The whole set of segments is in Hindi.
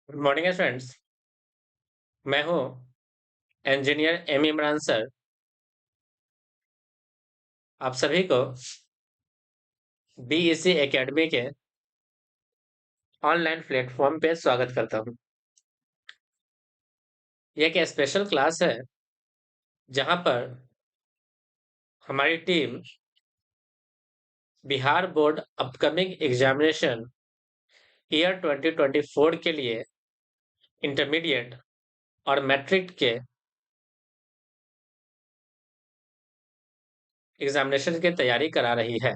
Good morning friends. मैं हूं इंजीनियर एम इमरान सर। आप सभी को बीईसी एकेडमी के ऑनलाइन प्लेटफॉर्म पे स्वागत करता हूं। यह एक स्पेशल क्लास है जहां पर हमारी team Bihar board upcoming examination year 2024 के लिए इंटरमीडिएट और मैट्रिक के एग्जामिनेशन की तैयारी करा रही है।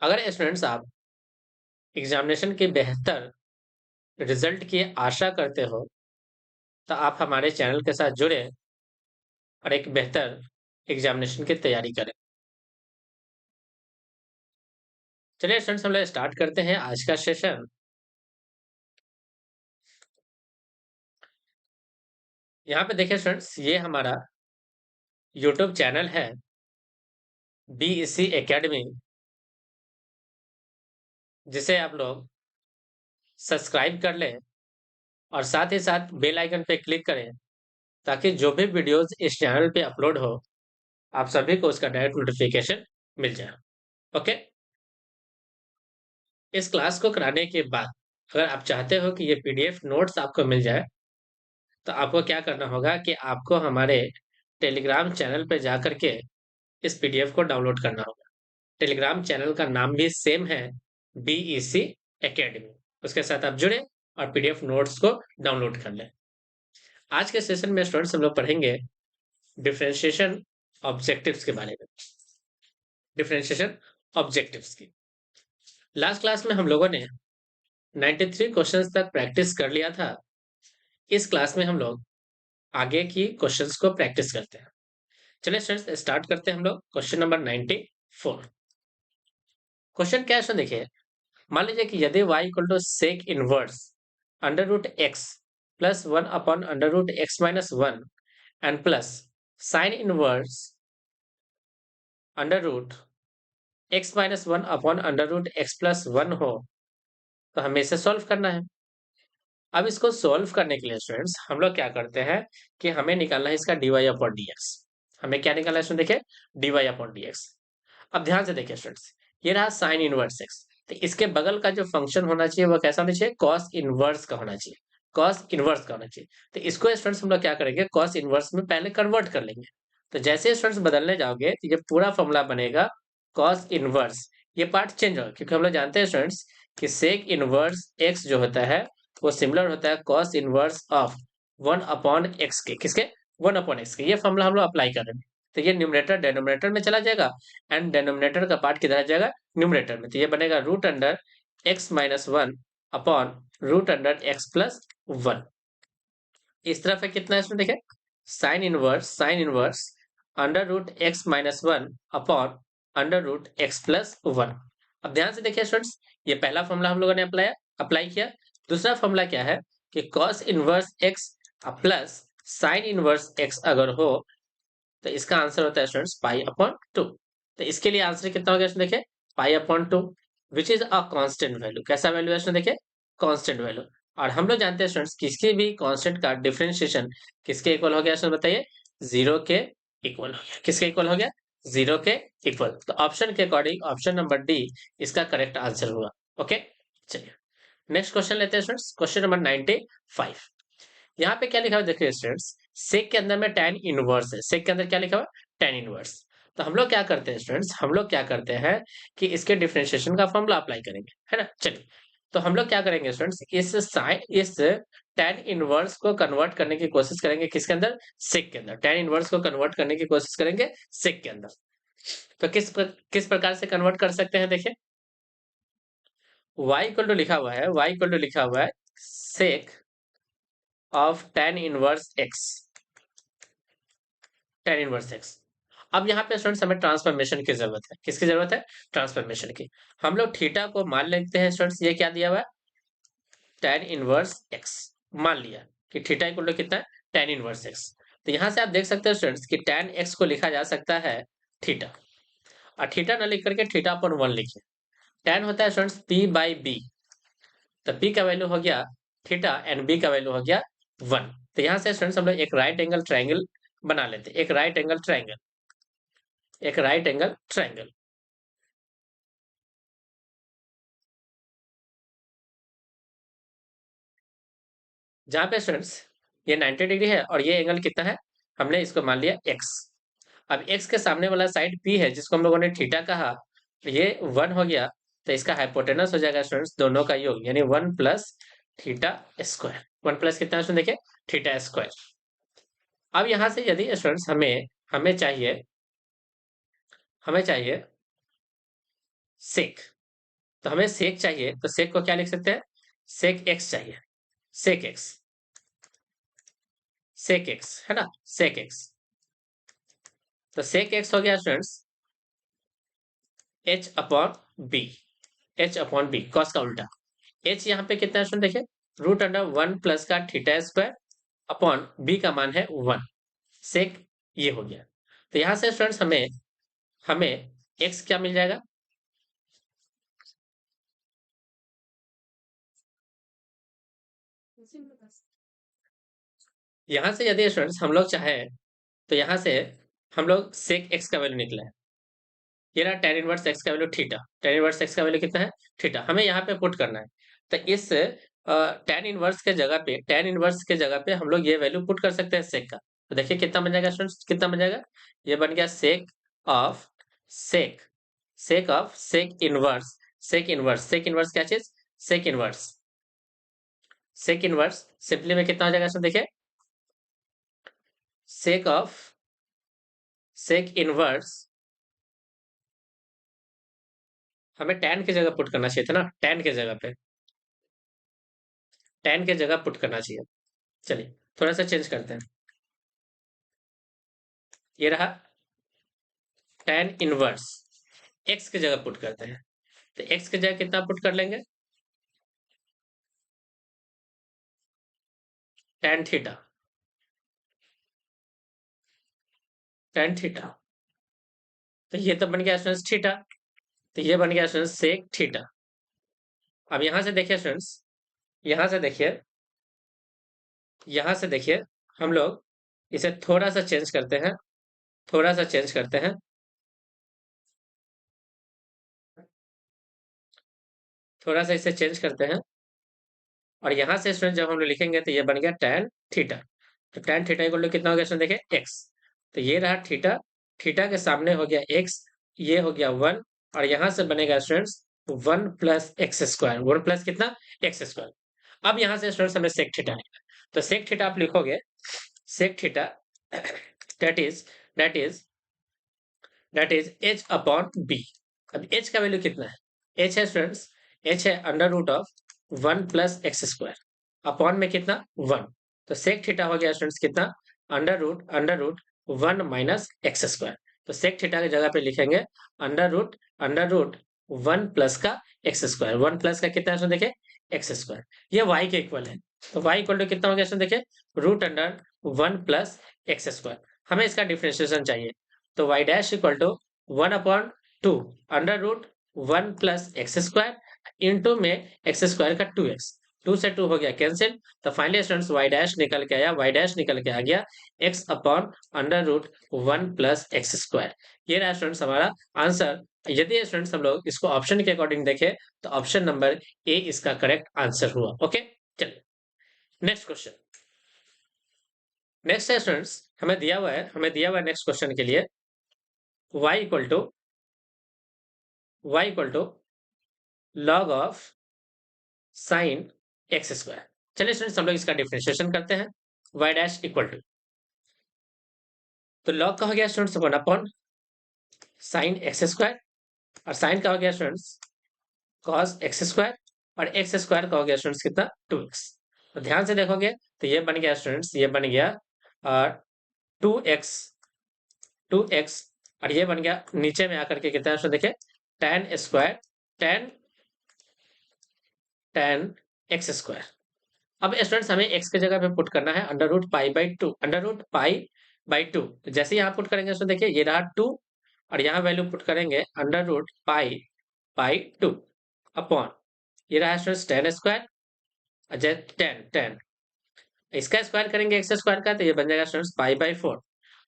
अगर स्टूडेंट्स आप एग्जामिनेशन के बेहतर रिजल्ट की आशा करते हो तो आप हमारे चैनल के साथ जुड़े और एक बेहतर एग्जामिनेशन की तैयारी करें। चलिए स्टूडेंट्स, हम लोग स्टार्ट करते हैं आज का सेशन। यहाँ पे देखिए स्टूडेंट्स, ये हमारा यूट्यूब चैनल है बीईसी एकेडमी, जिसे आप लोग सब्सक्राइब कर लें और साथ ही साथ बेल आइकन पे क्लिक करें ताकि जो भी वीडियोस इस चैनल पे अपलोड हो आप सभी को उसका डायरेक्ट नोटिफिकेशन मिल जाए। ओके, इस क्लास को कराने के बाद अगर आप चाहते हो कि ये पीडीएफ नोट्स आपको मिल जाए तो आपको क्या करना होगा कि आपको हमारे टेलीग्राम चैनल पे जा करके इस पीडीएफ को डाउनलोड करना होगा। टेलीग्राम चैनल का नाम भी सेम है, बीईसी एकेडमी। उसके साथ आप जुड़े और पीडीएफ नोट्स को डाउनलोड कर लें। आज के सेशन में स्टूडेंट्स हम लोग पढ़ेंगे डिफरेंशिएशन ऑब्जेक्टिव्स के बारे में। डिफरेंशिएशन ऑब्जेक्टिव्स की लास्ट क्लास में हम लोगों ने 93 क्वेश्चंस तक प्रैक्टिस कर लिया था। इस क्लास में हम लोग आगे की क्वेश्चंस को प्रैक्टिस करते हैं। चलिए स्टूडेंट्स, स्टार्ट करते हैं हम लोग क्वेश्चन नंबर 94। क्वेश्चन क्या है देखिए। मान लीजिए कि यदि y equal to sec inverse under root x plus 1 upon under root x minus 1 and plus sine inverse under root x minus 1 upon under root x plus 1 हो तो हमें इसे सॉल्व करना है। अब इसको सॉल्व करने के लिए स्टूडेंट्स हम लोग क्या करते हैं कि हमें निकालना है इसका dy अपॉन dx। हमें क्या निकालना है स्टूडेंट, देखिए dy अपॉन dx। अब ध्यान से देखिए स्टूडेंट्स, ये रहा साइन इनवर्स एक्स, तो इसके बगल का जो फंक्शन होना चाहिए वो कैसा होना चाहिए, कॉस इनवर्स का होना चाहिए। कॉस इनवर्स का होना चाहिए। तो इसको स्टूडेंट्स हम लोग क्या करेंगे, कॉस इनवर्स में पहले कन्वर्ट कर लेंगे। तो जैसे स्टूडेंट्स बदलने जाओगे तो ये पूरा फॉर्मूला बनेगा कॉस इनवर्स। ये पार्ट चेंज होगा क्योंकि हम लोग जानते हैं स्टूडेंट्स कि सेक इनवर्स एक्स जो होता है वो सिमिलर होता है cos inverse of 1 upon x के। किसके? 1 अपॉन एक्स के। ये फॉर्मूला हम लोग अप्लाई कर रहे हैं। तो ये न्यूमरेटर डेनोमिनेटर में चला जाएगा एंड डेनोमिनेटर का पार्ट किधर आ जाएगा, न्यूमरेटर में। तो ये बनेगा root under x minus 1 upon root under x plus 1। इस तरफ है कितना है इसमें देखें, sine inverse under root x minus 1 upon under root x plus 1। अब ध्यान से देखिए स्टूडेंट्स, ये पहला फॉर्मूला हम लोगों ने अप्लाई किया। दूसरा फॉर्मूला क्या है कि cos inverse x plus sine inverse x अगर हो तो इसका आंसर होता है स्टूडेंट्स पाई अपॉन 2। तो इसके लिए आंसर कितना हो गया इसमें देखिए, pi upon 2, which is a constant value. कैसा वैल्यू है इसमें देखिए, कांस्टेंट वैल्यू। और हम लोग जानते हैं स्टूडेंट्स किसी भी कांस्टेंट का डिफरेंशिएशन किसके इक्वल हो गया इसमें बताइए, जीरो के इक्वल हो गया। किसके इक्वल हो गया, जीरो के इक्वल। तो ऑप्शन के अकॉर्डिंग ऑप्शन नंबर डी इसका करेक्ट आंसर हुआ। ओके, चलिए नेक्स्ट क्वेश्चन लेते हैं स्टूडेंट्स, क्वेश्चन नंबर 95। यहाँ पे क्या लिखा हुआ देखिए स्टूडेंट्स, सेक के अंदर में tan इनवर्स है। सेक के अंदर क्या लिखा हुआ, tan इनवर्स। तो हम लोग क्या करते हैं स्टूडेंट्स, हम लोग क्या करते हैं कि इसके डिफरेंशिएशन का फॉर्मूला अप्लाई करेंगे, है ना। चलिए, तो हम लोग क्या करेंगे स्टूडेंट्स, इस tan इनवर्स को कन्वर्ट करने की कोशिश करेंगे किसके अंदर, सेक के अंदर। tan इनवर्स को कन्वर्ट करने की कोशिश करेंगे सेक के अंदर। तो किस प्रकार से कन्वर्ट कर सकते हैं देखिए, y इक्वल टू लिखा हुआ है, y इक्वल टू लिखा हुआ है sake of tan inverse x, tan inverse x। अब यहाँ पे स्टूडेंट्स हमें ट्रांसफॉर्मेशन की जरूरत है। किसकी जरूरत है, ट्रांसफॉर्मेशन की। हम लोग थीटा को मान लेते हैं स्टूडेंट्स, ये क्या दिया हुआ है, tan इनवर्स x। मान लिया कि थीटा इक्वल टू कितना है, tan इनवर्स x। तो यहाँ से आप देख सकते हैं स्टूडेंट्स कि tan x को लिखा जा सकता है थीटा, और थीटा ना लिख करके थीटा अपन 1 लिखिए। tan होता है स्टूडेंट्स p बाई बी, तो पी का वैल्यू हो गया थीटा एंड बी का वैल्यू हो गया 1। तो यहाँ से स्टूडेंट्स हम लोग एक राइट एंगल ट्राइंगल बना लेते हैं, एक राइट एंगल ट्राइंगल, एक राइट एंगल ट्राइंगल। जहाँ पे स्टूडेंट्स ये 90 डिग्री है और ये एंगल कितना है, हमने इसको मान लिया x। अब x के सामने वाला साइड p है जिसको हम लोगों ने थीटा कहा, तो ये 1 हो गया। तो इसका हाइपोटेनस हो जाएगा स्टूडेंट्स दोनों का योग, यानी 1 प्लस थीटा स्क्वायर। 1 प्लस कितना स्टूडेंट देखिए, थीटा स्क्वायर। अब यहाँ से यदि स्टूडेंट्स हमें हमें चाहिए हमें चाहिए सेक, तो हमें सेक चाहिए, तो सेक को क्या लिख सकते हैं, सेक एक्स चाहिए, सेक एक्स, सेक एक्स है ना, सेक एक्स। तो सेक एक्स हो गया students h upon b, h upon b cos का उल्टा। एच यहाँ पे कितना है स्टूडेंट देखिए, रूट अंडर 1 प्लस का थीटा स्क्वायर अपॉन बी का मान है 1, सेक ये हो गया। तो यहाँ से स्टूडेंट्स हमें हमें एक्स क्या मिल जाएगा, यहाँ से यदि स्टूडेंट्स हम लोग चाहे तो यहाँ से हम लोग सेक एक्स का वैल्यू निकला है, ये रहा tan इनवर्स एक्स का value theta, tan inverse x का वैल्यू कितना है थीटा, हमें यहाँ पे पुट करना है। तो इस tan इनवर्स के जगह पे, tan इनवर्स के जगह पे हम लोग ये वैल्यू पुट कर सकते हैं सेक का। तो देखिए कितना बन जाएगा स्टूडेंट्स, कितना बन जाएगा, ये बन गया sec of sec, sec of sec inverse, sec inverse, sec inverse क्या चीज, sec inverse, sec inverse simply में कितना हो जाएगा स्टूडेंट देखिए, सेक ऑफ सेक इनवर्स, हमें tan की जगह पुट करना चाहिए था ना, tan के जगह पे, tan के जगह पुट करना चाहिए। चलिए थोड़ा सा चेंज करते हैं, ये रहा tan इनवर्स, x की जगह पुट करते हैं। तो x की जगह कितना पुट कर लेंगे, tan थीटा, tan थीटा। तो ये तो बन गया स्टूडेंट्स थीटा, तो ये बन गया स्टूडेंट्स सेक थीटा। अब यहां से देखिए स्टूडेंट्स, यहां से देखिए, यहां से देखिए, हम लोग इसे थोड़ा सा चेंज करते हैं, थोड़ा सा चेंज करते हैं, थोड़ा सा इसे चेंज करते हैं। और यहाँ से स्टूडेंट जब हम लोग लिखेंगे तो ये बन गया tan थीटा। तो tan थीटा इक्वल टू कितना हो गया स्टूडेंट देखिए x। तो ये रहा थीटा, थीटा के सामने हो गया x, ये हो गया 1, और यहाँ से बनेगा students 1 plus x square, 1 plus कितना एक्स स्क्वायर। अब यहाँ से स्टूडेंट्स हमें सेक थीटा निकला, तो सेक थीटा आप लिखोगे, sec theta that is that is that is h upon b. अब एच का वैल्यू कितना है, एच है स्टूडेंट्स, एच है under root of 1 plus x square upon में कितना 1। तो सेक थीटा हो गया स्टूडेंट्स कितना, under root 1 minus x square. तो सेक थीटा की जगह पे लिखेंगे अंडर रूट 1 प्लस का एक्स स्क्वायर, 1 प्लस का कितना है देखिए एक्स स्क्वायर, ये y के इक्वल है। तो y इक्वल टू कितना हो गया देखिए root under 1 plus x square. हमें इसका डिफरेंशिएशन चाहिए, तो y dash equal to 1 upon 2 under root 1 plus x square into में एक्स स्क्वायर का 2x, 2 से 2 हो गया कैंसिल। तो फाइनली स्टूडेंट्स y डैश निकल के आया, y डैश निकल के आ गया x upon under root 1 plus x square. ये रहा स्टूडेंट्स हमारा आंसर। यदि स्टूडेंट्स हम लोग इसको ऑप्शन के अकॉर्डिंग देखें तो ऑप्शन नंबर ए इसका करेक्ट आंसर हुआ। ओके चलिए नेक्स्ट क्वेश्चन। नेक्स्ट है स्टूडेंट्स, हमें दिया हुआ है नेक्स्ट क्वेश्चन के लिए y equal to log of sine x square. चलिए स्टूडेंट्स हम लोग इसका डिफरेंशिएशन करते हैं, y डैश इक्वल टू, तो लॉग का हो गया students 1 upon sine x square, और साइन का हो गया स्टूडेंट्स कॉस एक्स स्क्वायर, और एक्स स्क्वायर का हो गया स्टूडेंट्स कितना 2x। तो ध्यान से देखोगे तो ये बन गया स्टूडेंट्स, ये बन गया 2x, 2x, और ये बन गया नीचे में आकर के कितना है देखिए tan square, tan x square. अब स्टूडेंट्स हमें x के जगह पे पुट करना है under root pi by two, under root pi by two. जैसे यहाँ पुट करेंगे तो देखिए ये रहा 2, और यहाँ वैल्यू पुट करेंगे under root pi by two upon, ये रहा स्टूडेंट्स tan स्क्वायर, अच्छा 10 इसका स्क्वायर करेंगे एक्स स्क्वायर का, तो ये बन जाएगा स्टूडेंट्स पाई बाई 4।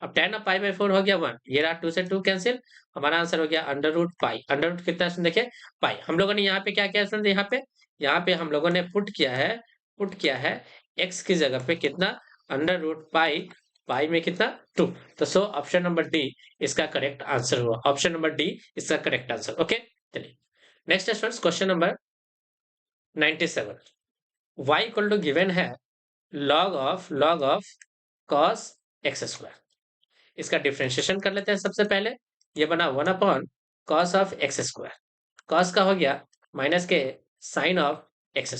अब 10 और पाई बाई 4 हो गया 1, ये रहा 2 से 2 कैंसिल, हमारा आंसर हो गया under root pi. Under root कितना स्टूडेंट देखिए पाई। हम लोगों ने यहाँ पे क्या किया स्टूडेंट, यहाँ पे हम लोगों ने पुट किया है एक्स की जगह पे कितना, अंडर रूट पाई, पाई में कितना 2। तो सो ऑप्शन नंबर डी इसका करेक्ट आंसर हुआ, ऑप्शन नंबर डी इसका करेक्ट आंसर। ओके चलिए next students question number 97। y equal to given है log of cos x square. इसका डिफ्रेंशिएशन कर लेते हैं सबसे पहले। ये बना 1 upon cos of x square, cos का हो गया माइनस के साइन ऑफ एक्स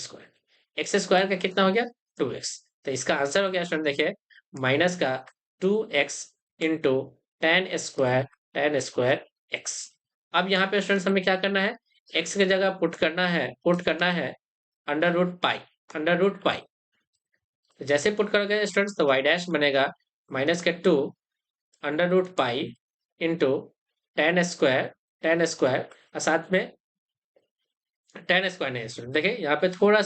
स्क्वायर का कितना हो गया 2x। तो इसका आंसर हो गया स्टूडेंट देखिए माइनस का 2x into tan square x. अब यहाँ पे स्टूडेंट्स हमें क्या करना है, x की जगह पुट करना है अंडर रूट पाई। तो जैसे पुट करोगे स्टूडेंट्स तो y डैश बनेगा माइनस के 2 under root pi into tan square और साथ में टेन स्क्वायर नहीं स्टूडेंट, देखिए यहाँ पे थोड़ा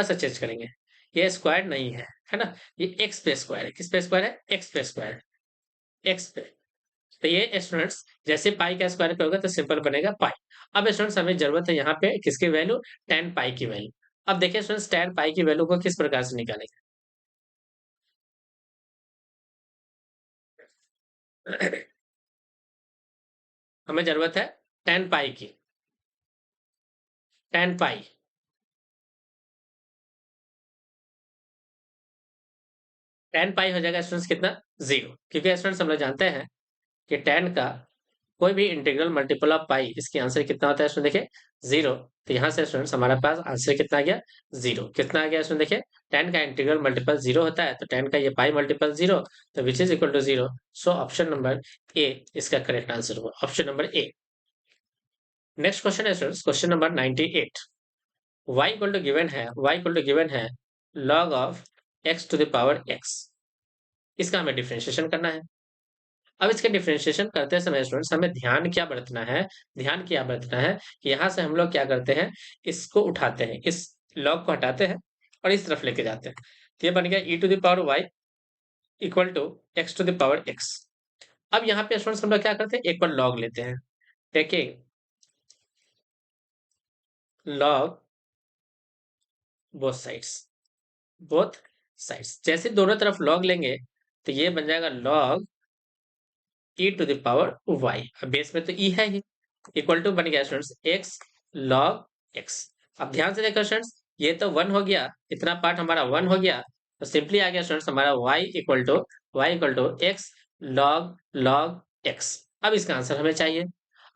सा चेंज करेंगे, ये स्क्वायर नहीं है ना, ये एक्स पे स्क्वायर है। किस पे स्क्वायर है, एक्स पे स्क्वायर है, एक्स पे। तो ये स्टूडेंट्स जैसे पाई का स्क्वायर करोगे तो सिंपल बनेगा पाई। अब स्टूडेंट्स हमें जरूरत है यहाँ पे किसकी वैल्यू, टेन पाई की वैल्यू। अब देखिए स्टूडेंट्स टेन पाई की वैल्यू को किस प्रकार से निकालेंगे। हमें जरूरत है टेन पाई की, टेन पाई, टेन पाई हो जाएगा स्टूडेंट्स कितना, 0। क्योंकि स्टूडेंट्स हम लोग जानते हैं कि टेन का कोई भी इंटीग्रल मल्टीपल ऑफ पाई, इसकी आंसर कितना होता है स्टूडेंट देखिए 0। तो यहाँ से स्टूडेंट्स हमारे पास आंसर कितना आ गया 0। कितना आ गया स्टूडेंट देखिए, टेन का इंटीग्रल मल्टीपल 0 होता है, तो टेन का ये पाई मल्टीपल 0, तो which is equal to 0। So option number A इसका करेक्ट आंसर हुआ, option number A. Next question है students question number 98। y equal to given है log of x to the power x। इसका हमें डिफरेंशिएशन करना है। अब इसके डिफरेंशिएशन करते समय स्टूडेंट्स हमें ध्यान क्या बरतना है कि यहाँ से हम लोग क्या करते हैं, इसको उठाते हैं, इस लॉग को हटाते हैं और इस तरफ लेके जाते हैं। तो ये बन गया e to the power y equal to x to the power x। अब यहाँ पे स्टूडेंट्स हम लोग क्या करते हैं, एक बार लॉग लेते हैं। देखिए लॉग बोथ साइड्स जैसे दोनों तरफ लॉग लेंगे तो ये बन जाएगा log e to the power y। अब बेस में तो e है ही, इक्वल टू बन गया स्टूडेंट्स x log x। अब ध्यान से देखो स्टूडेंट्स ये तो 1 हो गया, इतना पार्ट हमारा 1 हो गया, तो सिंपली आ गया स्टूडेंट्स हमारा y equal to x log x। अब इसका आंसर हमें चाहिए।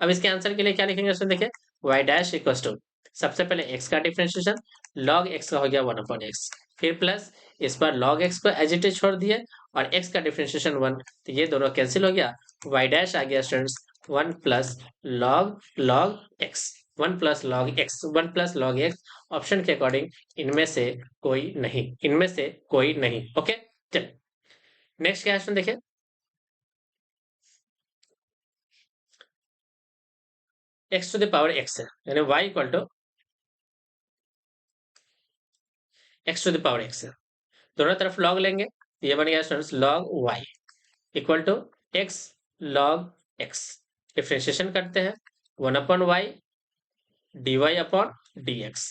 अब इसके आंसर के लिए क्या लिखेंगे स्टूडेंट देखिए y डैश इक्वल टू सबसे पहले x का डिफरेंशिएशन log x का हो गया 1 अपॉन x, फिर प्लस इस पर log x को एज इट इज छोड़ दिए और x का डिफरेंशिएशन 1, तो ये दोनों कैंसिल हो गया, y डैश आ गया students 1 plus log x, 1 plus log x, 1 plus log x। Option के अकॉर्डिंग इनमें से कोई नहीं। ओके चलिए नेक्स्ट क्या क्वेश्चन देखिए, x to the power x है यानी y equal to x to the power x है, दोनों तरफ log लेंगे तो ये बन गया students log y equal to x log x। Differentiation करते हैं 1 upon y dy upon dx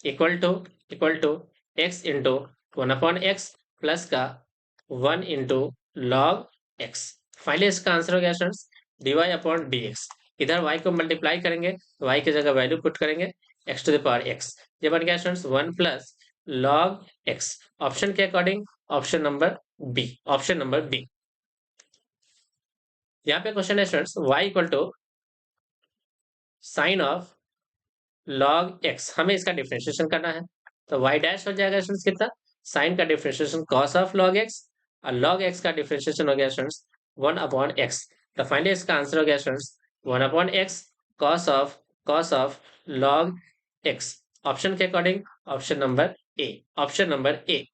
equal to x into 1 upon x plus का 1 इंटू log x। फाइनली इसका आंसर हो गया स्टूडेंट्स dy अपॉन dx। इधर y को मल्टीप्लाई करेंगे तो y की जगह वैल्यू पुट करेंगे x to the power x। ये बन गया students 1 plus log x। Option के अकॉर्डिंग ऑप्शन नंबर बी। यहाँ पे क्वेश्चन है students y equal to sine of log x, हमें इसका डिफरेंशिएशन करना है तो y डैश हो जाएगा स्टूडेंट्स कितना, साइन का differentiation cos of log x और log x का डिफरेंशिएशन हो गया स्टूडेंट्स 1 अपॉन x। तो फाइनली इसका आंसर हो गया students 1 upon x cos of log x। Option के according option number A.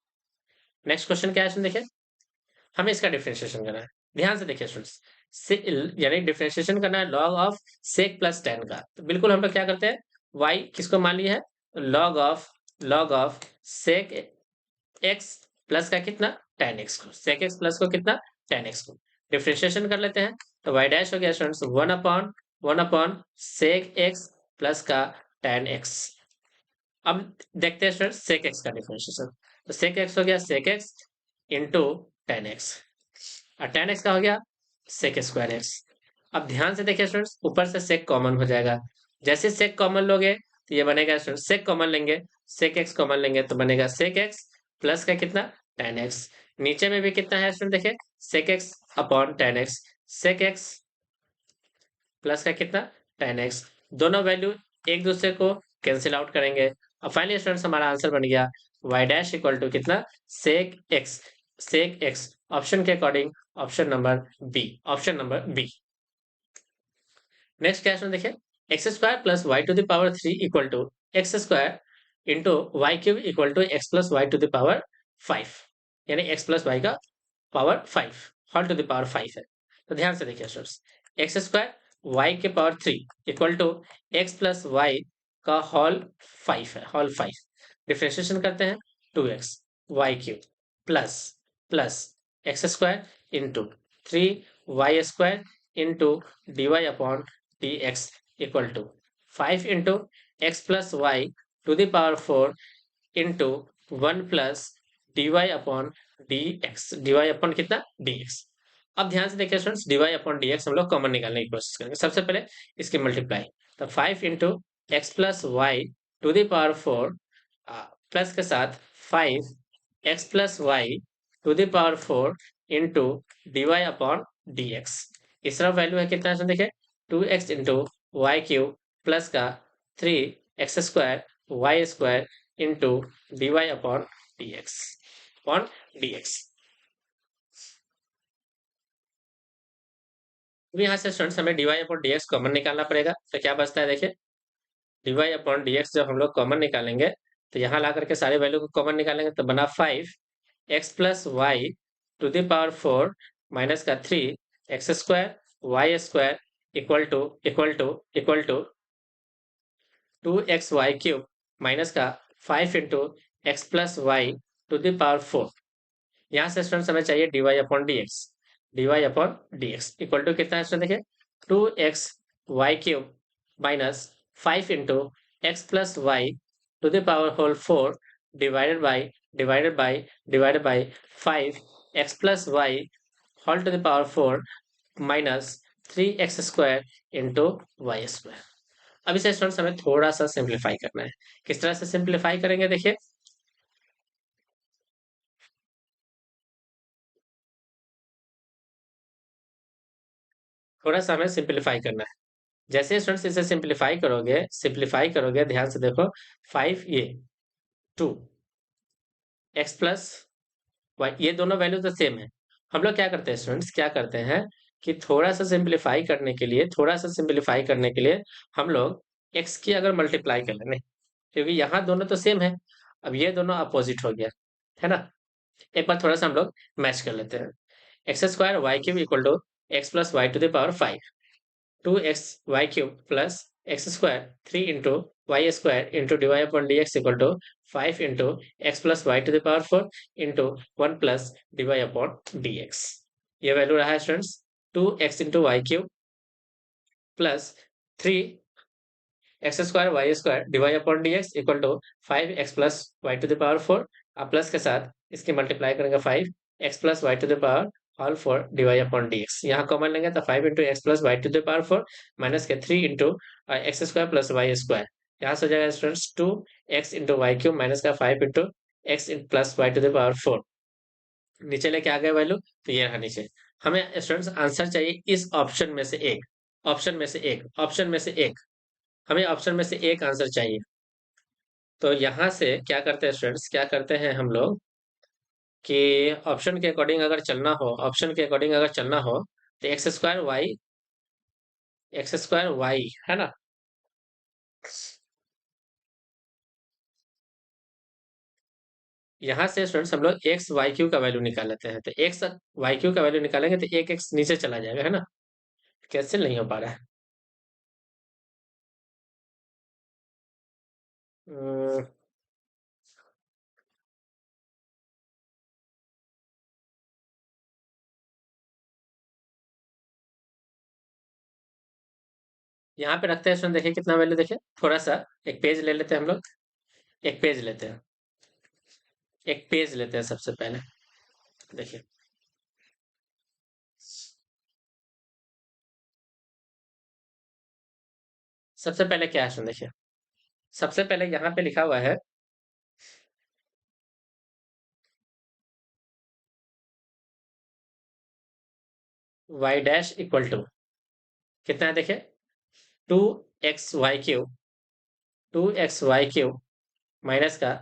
Next question क्या है देखिए, हमें इसका डिफरेंशिएशन करना है। ध्यान से देखिए स्टूडेंट्स यानी डिफरेंशिएशन करना है log of sec plus tan का, तो बिल्कुल हम लोग क्या करते हैं y किसको मान लिया है log of sec x plus का कितना tan x को, सेक एक्स प्लस को कितना tan x को डिफ्रेंशिएशन कर लेते हैं तो y डैश हो गया स्टूडेंट्स 1/1 सेक एक्स प्लस का tan x। अब देखते हैं स्टूडेंट्स सेक एक्स का डिफरेंशिएशन। तो सेक एक्स हो गया sec x into tan x और tan x का हो गया सेक स्क्वायर एक्स। अब ध्यान से देखिए स्टूडेंट्स ऊपर से सेक कॉमन हो जाएगा, जैसे सेक कॉमन लोगे तो ये बनेगा स्टूडेंट्स सेक कॉमन लेंगे, सेक एक्स कॉमन लेंगे तो बनेगा सेक एक्स प्लस का कितना tan x। नीचे में भी कितना है स्टूडेंट देखिए sec x upon tan x, sec x plus का कितना tan x। दोनों वैल्यू एक दूसरे को कैंसिल आउट करेंगे और फाइनली स्टूडेंट्स हमारा आंसर बन गया y डैश इक्वल टू कितना sec x, sec x option के according option number B, option number B. Next question देखिए x square plus y to the power 3 equal to x square into y cube equal to x plus y to the power 5, यानी एक्स प्लस वाई का power 5 whole to the power 5 है। तो ध्यान से देखिए स्टूडेंट्स एक्स स्क्वायर वाई के power 3 equal to x plus y का होल 5 है, होल 5 डिफ्रेंशिएशन करते हैं 2x y cube plus plus x square into 3y square into d y upon d x equal to 5 into x plus y to the power 4 into 1 plus d y upon d x, d y upon कितना डी एक्स। अब ध्यान से देखिए students d y upon d x हम लोग कॉमन निकालने की कोशिश करेंगे। सबसे पहले इसकी मल्टीप्लाई, तो 5 into x plus y to the power 4 plus के साथ 5 x plus y to the power 4 into d y upon d x. इस तरफ वैल्यू है कितना है देखिए 2x into y cube plus का 3x square y square into d y upon d x upon d x. अब यहाँ से स्टूडेंट्स हमें d y upon d x common निकालना पड़ेगा। तो क्या बचता है देखिए d y upon d x जब हम लोग कॉमन निकालेंगे तो यहाँ ला करके सारे वैल्यू को कॉमन निकालेंगे तो बना 5x plus y to the power 4 minus का 3x square y square equal to 2xy cube minus का 5 into x plus y to the power 4। यहाँ से स्टूडेंट्स हमें चाहिए d y upon d x, d y upon d x equal to कितना है स्टूडेंट देखिए 2xy cube minus 5 into x plus y to the power whole 4 divided by divided by 5 x plus y whole to the power 4 minus 3x square into y square. अब इसे स्टूडेंट्स हमें थोड़ा सा सिंप्लीफाई करना है। किस तरह से सिंप्लीफाई करेंगे देखिए थोड़ा सा हमें सिंप्लीफाई करना है। जैसे स्टूडेंट्स इसे सिंप्लीफाई करोगे ध्यान से देखो 5 ये 2 एक्स प्लस वाई ये दोनों वैल्यू तो सेम है। हम लोग क्या करते हैं स्टूडेंट्स क्या करते हैं कि थोड़ा सा सिंप्लीफाई करने के लिए हम लोग एक्स की अगर मल्टीप्लाई कर लेंगे क्योंकि यहाँ दोनों तो सेम है। अब ये दोनों अपोजिट हो गया है ना। एक बार थोड़ा सा हम लोग मैच कर लेते हैं x square y cube equal to x plus y to the power 5 2x y cube plus x square 3 into y square into d y upon d x equal to 5 into x plus y to the power 4 into 1 plus d y upon d x. ये वैल्यू रहा है students 2x into y cube plus 3 x square y square d y upon d x equal to 5x plus y to the power 4 अब प्लस के साथ इसकी मल्टीप्लाई करेंगे 5x plus y to the power all 4 divide upon d x. यहाँ कॉमन लेंगे तो 5 into x plus y to the power 4 minus के 3 into x square plus y square. यहाँ से हो जाएगा students 2x into y cube minus का 5 into x plus y to the power 4। नीचे लेके आ गए वैल्यू तो ये रहा नीचे। हमें स्टूडेंट्स आंसर चाहिए इस ऑप्शन में से एक, ऑप्शन में से एक, ऑप्शन में से एक, हमें ऑप्शन में से एक आंसर चाहिए। तो यहाँ से क्या करते हैं स्टूडेंट्स क्या करते हैं हम लोग कि ऑप्शन के अकॉर्डिंग अगर चलना हो, ऑप्शन के अकॉर्डिंग अगर चलना हो तो एक्स स्क्वायर वाई है ना। यहाँ से स्टूडेंट्स हम लोग एक्स वाई क्यू का वैल्यू निकाल लेते हैं तो एक्स वाई क्यू का वैल्यू निकालेंगे तो एक एक्स नीचे चला जाएगा है ना। कैंसिल नहीं हो पा रहा है। अम्म, यहाँ पे रखते हैं स्टूडेंट, देखिए कितना वैल्यू, देखिए थोड़ा सा एक पेज ले लेते हैं हम लोग, एक पेज लेते हैं, एक पेज लेते हैं सबसे पहले। देखिए सबसे पहले क्या है स्टूडेंट, देखिए सबसे पहले यहाँ पे लिखा हुआ है y डैश इक्वल टू कितना है, देखिए 2xy cube, 2xy cube minus का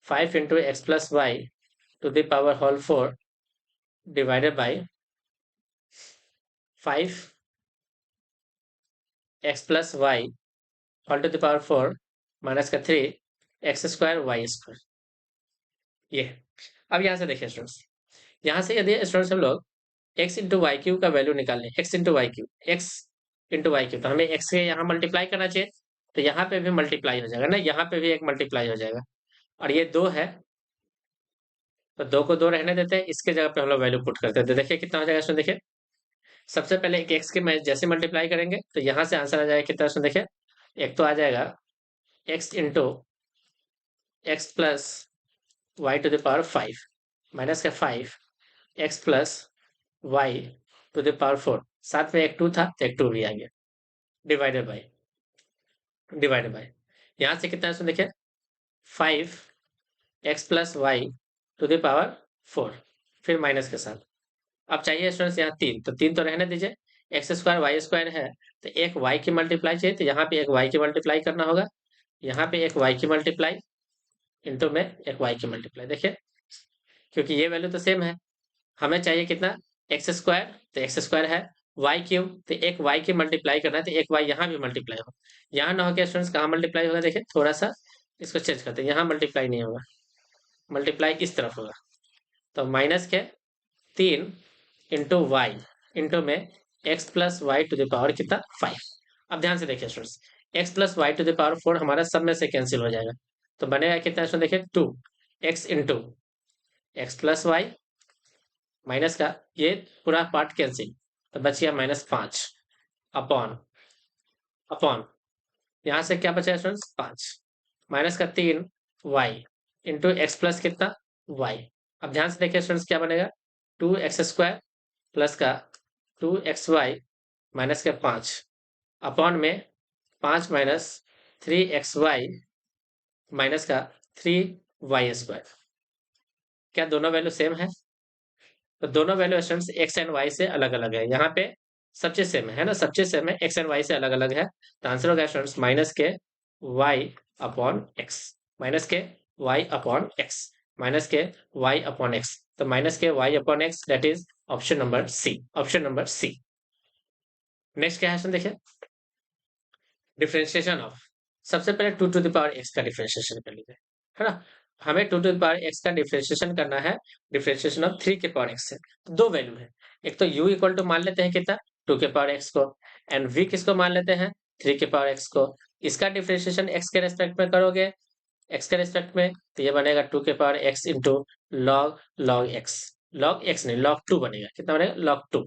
5 × x + y to the power whole 4 divided by 5x + y whole to the power 4 minus का 3x² y²। ये अब यहाँ से देखिए स्टूडेंट्स, यहाँ से यदि स्टूडेंट्स हम लोग x × y³ का वैल्यू निकाल लें, x × y³ तो हमें x से यहाँ मल्टीप्लाई करना चाहिए, तो यहाँ पे भी मल्टीप्लाई हो जाएगा ना, यहाँ पे भी एक मल्टीप्लाई हो जाएगा, और ये 2 है तो 2 को 2 रहने देते हैं, इसके जगह पे हम लोग वैल्यू पुट करते हैं, तो देखिए कितना हो जाएगा स्टूडेंट, देखिए सबसे पहले एक x के मैं जैसे मल्टीप्लाई करेंगे तो यहाँ से आंसर आ जाएगा कितना स्टूडेंट, देखिए एक तो आ जाएगा x × x + y to the power 5 minus का 5x + y to the power 4, साथ में एक 2 था तो एक 2 भी आ गया, डिवाइडेड बाई यहाँ से कितना है देखिए 5x + y to the power 4, फिर माइनस के साथ। अब चाहिए स्टूडेंट्स यहाँ 3, तो 3 तो रहने दीजिए, x² y² है तो एक y की मल्टीप्लाई चाहिए, तो यहाँ पे एक y की मल्टीप्लाई करना होगा, यहाँ पे एक y की मल्टीप्लाई इंटू में एक y की मल्टीप्लाई, देखिए क्योंकि ये वैल्यू तो सेम है, हमें चाहिए कितना x², तो x² है, y³ तो एक y की मल्टीप्लाई करना है, तो एक y यहाँ भी मल्टीप्लाई हो, यहाँ ना हो के स्टूडेंट्स कहाँ मल्टीप्लाई होगा, देखिए थोड़ा सा इसको चेंज करते हैं, यहाँ मल्टीप्लाई नहीं होगा, मल्टीप्लाई इस तरफ होगा, तो माइनस के 3 इंटू वाई इंटू में x + y to the power कितना 5। अब ध्यान से देखिए students, x + y to the power 4 हमारा सब में से कैंसिल हो जाएगा, तो बनेगा कितना स्टूडेंट, देखिए 2x into x + y minus का ये पूरा पार्ट कैंसिल, तो बच गया -5 अपॉन अपॉन यहाँ से क्या बचा स्टूडेंट्स 5 माइनस का 3y इंटू एक्स प्लस कितना y। अब ध्यान से देखिए स्टूडेंट्स क्या बनेगा 2x² प्लस का 2xy माइनस का 5 अपॉन में 5 माइनस 3xy माइनस का 3y²। क्या दोनों वैल्यू सेम है, तो दोनों value students x and y से अलग अलग है, यहाँ पे सब चीज सेम है ना, सब चीज सेम है, x एंड y से अलग अलग है, तो आंसर होगा स्टूडेंट्स माइनस के y अपॉन x, माइनस के y अपॉन x, माइनस के y अपॉन x, तो माइनस के y upon x that is option number C, option number C. Next क्या है देखिए डिफरेंशिएशन ऑफ, सबसे पहले 2 टू द पावर x का डिफरेंशिएशन कर लीजिए, है ना, हमें 2 टू द पावर x का डिफरेंशिएशन करना है, डिफरेंशिएशन ऑफ 3 के पावर x से, तो दो वैल्यू है, एक तो u इक्वल टू मान लेते हैं कितना 2 के पावर x को, एंड v किसको मान लेते हैं 3 के पावर x को, इसका डिफरेंशिएशन x के रेस्पेक्ट में करोगे, x के रेस्पेक्ट में, तो ये बनेगा 2 के power x into log x, log x नहीं log 2 बनेगा, कितना बनेगा log 2,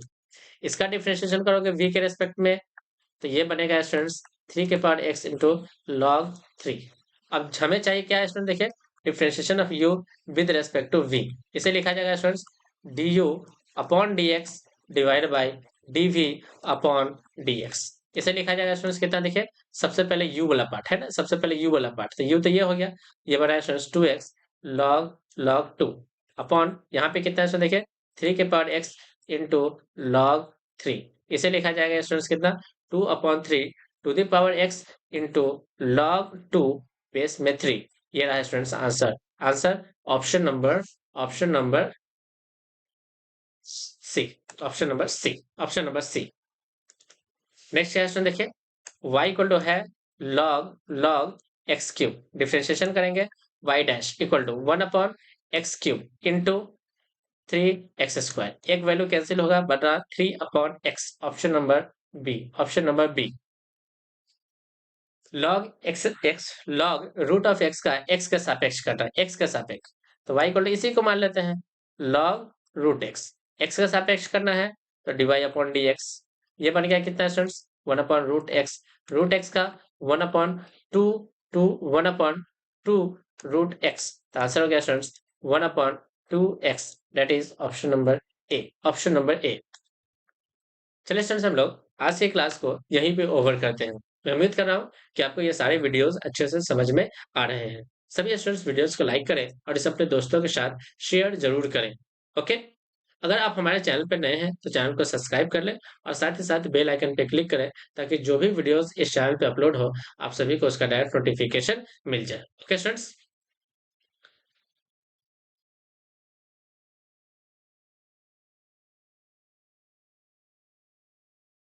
इसका डिफरेंशिएशन करोगे v के रेस्पेक्ट में, तो ये बनेगा स्टूडेंट्स 3 के पावर x इंटू लॉग 3। अब हमें चाहिए क्या है स्टूडेंट, देखिए differentiation of u with respect to v, इसे लिखा जाएगा students du upon dx divide by dv upon dx, इसे लिखा जाएगा स्टूडेंट्स कितना, देखिए सबसे पहले u वाला पार्ट है ना, सबसे पहले u वाला पार्ट, तो u तो ये हो गया, ये बना है स्टूडेंट्स 2x log 2 अपॉन यहाँ पे कितना है देखिए 3 के पावर x इंटू log 3, इसे लिखा जाएगा स्टूडेंट्स कितना 2/3 to the power x into log 2 base में 3, ये रहा students answer, answer option number C, option number C, option number C. Next question देखिए y इक्वल टू है log x³ डिफरेंशिएशन करेंगे y dash equal to 1/x³ into 3x², एक वैल्यू कैंसिल होगा बटा 3/x, option number B, option number B. log x log root of x का x के सापेक्ष कटा है, x के सापेक्ष, तो y इक्वल टू इसी को मान लेते हैं log रूट x, x का सापेक्ष करना है तो dy अपॉन dx, ये बन गया कितना स्टूडेंट्स 1/√x, रूट एक्स का 1/2 टू 1/2 रूट एक्स। तो आंसर हो गया students 1/2x, that is option number A, option number ए। चलिए स्टूडेंट्स, हम लोग आज की क्लास को यहीं पे ओवर करते हैं। मैं उम्मीद कर रहा हूँ कि आपको ये सारे वीडियोस अच्छे से समझ में आ रहे हैं। सभी स्टूडेंट्स वीडियोस को लाइक करें और इसे अपने दोस्तों के साथ शेयर जरूर करें। ओके, अगर आप हमारे चैनल पर नए हैं तो चैनल को सब्सक्राइब कर लें और साथ ही साथ बेल आइकन पे क्लिक करें ताकि जो भी वीडियोस इस चैनल पे अपलोड हो आप सभी को उसका डायरेक्ट नोटिफिकेशन मिल जाए। Okay students.